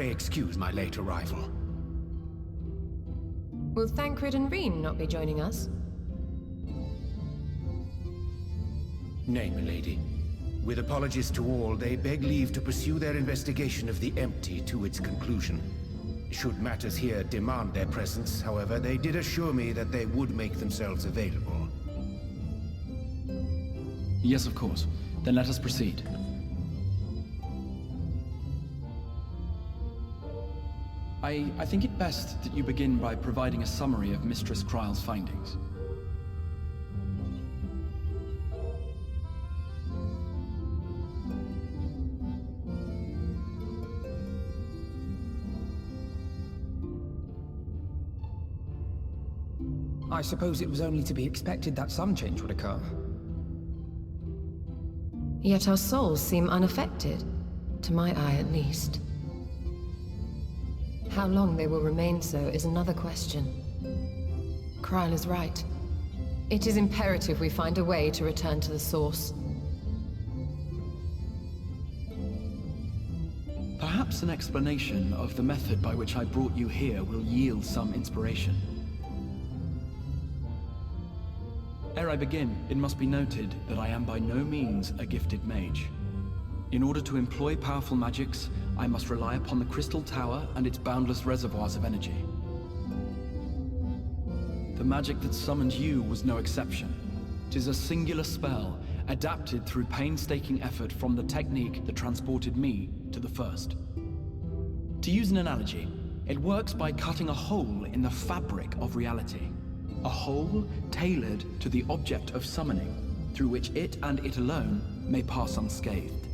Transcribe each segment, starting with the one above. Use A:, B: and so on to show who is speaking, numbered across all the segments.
A: may excuse my late arrival.
B: Will Thancred and Reen not be joining us?
A: Nay, milady. With apologies to all, they beg leave to pursue their investigation of the empty to its conclusion. Should matters here demand their presence, however, they did assure me that they would make themselves available.
C: Yes, of course. Then let us proceed. I think it best that you begin by providing a summary of Mistress Kryle's findings.
D: I suppose it was only to be expected that some change would occur.
B: Yet our souls seem unaffected, to my eye at least. How long they will remain so is another question. Kryle is right. It is imperative we find a way to return to the source.
C: Perhaps an explanation of the method by which I brought you here will yield some inspiration. Ere I begin, it must be noted that I am by no means a gifted mage. In order to employ powerful magics, I must rely upon the Crystal Tower and its boundless reservoirs of energy. The magic that summoned you was no exception. 'Tis a singular spell, adapted through painstaking effort from the technique that transported me to the First. To use an analogy, it works by cutting a hole in the fabric of reality. A hole tailored to the object of summoning, through which it and it alone may pass unscathed.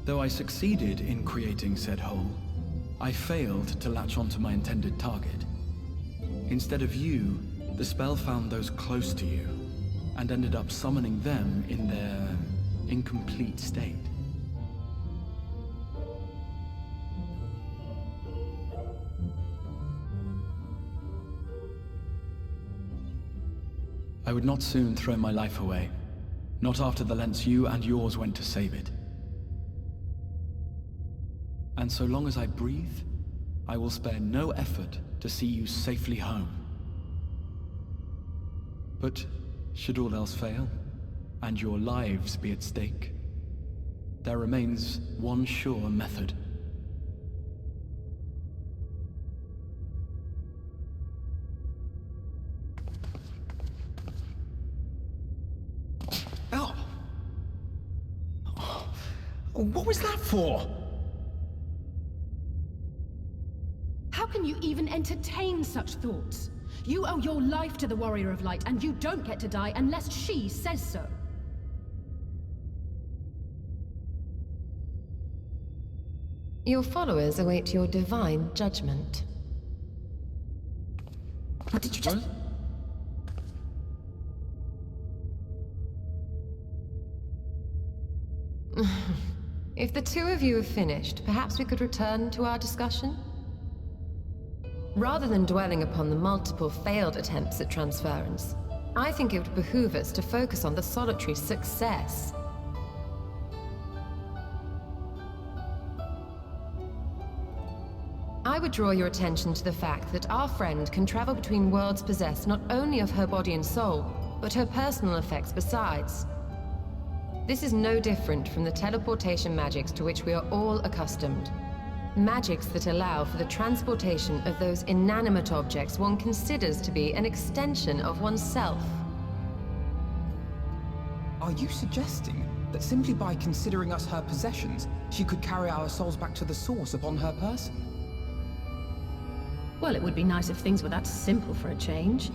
C: Though I succeeded in creating said hole, I failed to latch onto my intended target. Instead of you, the spell found those close to you, and ended up summoning them in their incomplete state. I would not soon throw my life away, not after the lengths you and yours went to save it. And so long as I breathe, I will spare no effort to see you safely home. But should all else fail, and your lives be at stake, there remains one sure method.
D: Oh! What was that for?
E: How can you even entertain such thoughts? You owe your life to the Warrior of Light, and you don't get to die unless she says so.
B: Your followers await your divine judgment.
D: What did you just...
B: If the two of you have finished, perhaps we could return to our discussion? Rather than dwelling upon the multiple failed attempts at transference, I think it would behoove us to focus on the solitary success. I would draw your attention to the fact that our friend can travel between worlds possessed not only of her body and soul, but her personal effects besides. This is no different from the teleportation magics to which we are all accustomed. Magics that allow for the transportation of those inanimate objects one considers to be an extension of oneself.
D: Are you suggesting that simply by considering us her possessions, she could carry our souls back to the source upon her person?
E: Well, it would be nice if things were that simple for a change.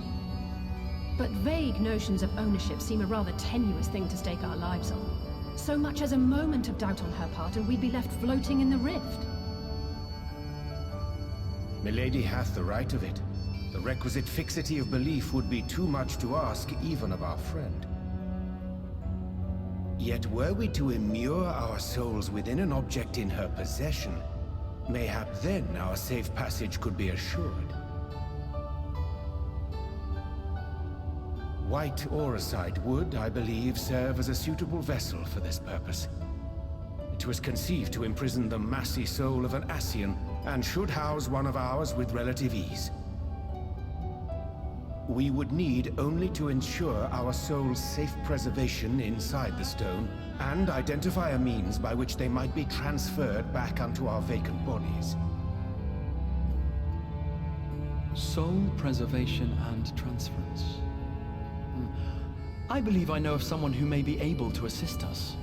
E: But vague notions of ownership seem a rather tenuous thing to stake our lives on. So much as a moment of doubt on her part and we'd be left floating in the rift.
A: Milady hath the right of it. The requisite fixity of belief would be too much to ask even of our friend. Yet were we to immure our souls within an object in her possession, mayhap then our safe passage could be assured. White Auracite would, I believe, serve as a suitable vessel for this purpose. It was conceived to imprison the massy soul of an Ascian, and should house one of ours with relative ease. We would need only to ensure our soul's safe preservation inside the stone, and identify a means by which they might be transferred back unto our vacant bodies.
C: Soul preservation and transference. I believe I know of someone who may be able to assist us.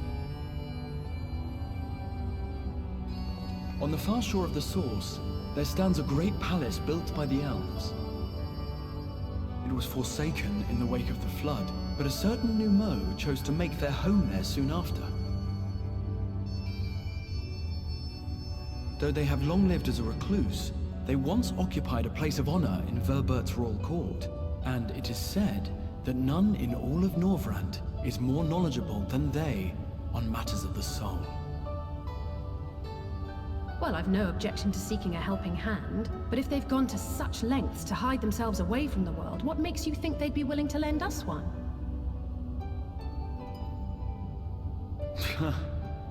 C: On the far shore of the source, there stands a great palace built by the elves. It was forsaken in the wake of the flood, but a certain Numo chose to make their home there soon after. Though they have long lived as a recluse, they once occupied a place of honor in Verbert's royal court, and it is said that none in all of Norvrand is more knowledgeable than they on matters of the soul.
E: Well, I've no objection to seeking a helping hand, but if they've gone to such lengths to hide themselves away from the world, what makes you think they'd be willing to lend us one?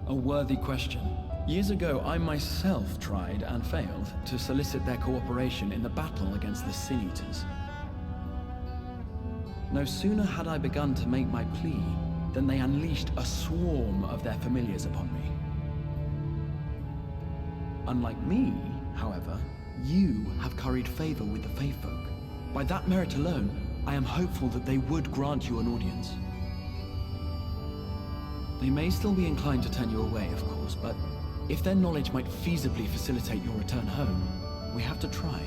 C: A worthy question. Years ago, I myself tried and failed to solicit their cooperation in the battle against the Sin Eaters. No sooner had I begun to make my plea than they unleashed a swarm of their familiars upon me. Unlike me, however, you have curried favor with the Fae folk. By that merit alone, I am hopeful that they would grant you an audience. They may still be inclined to turn you away, of course, but if their knowledge might feasibly facilitate your return home, we have to try.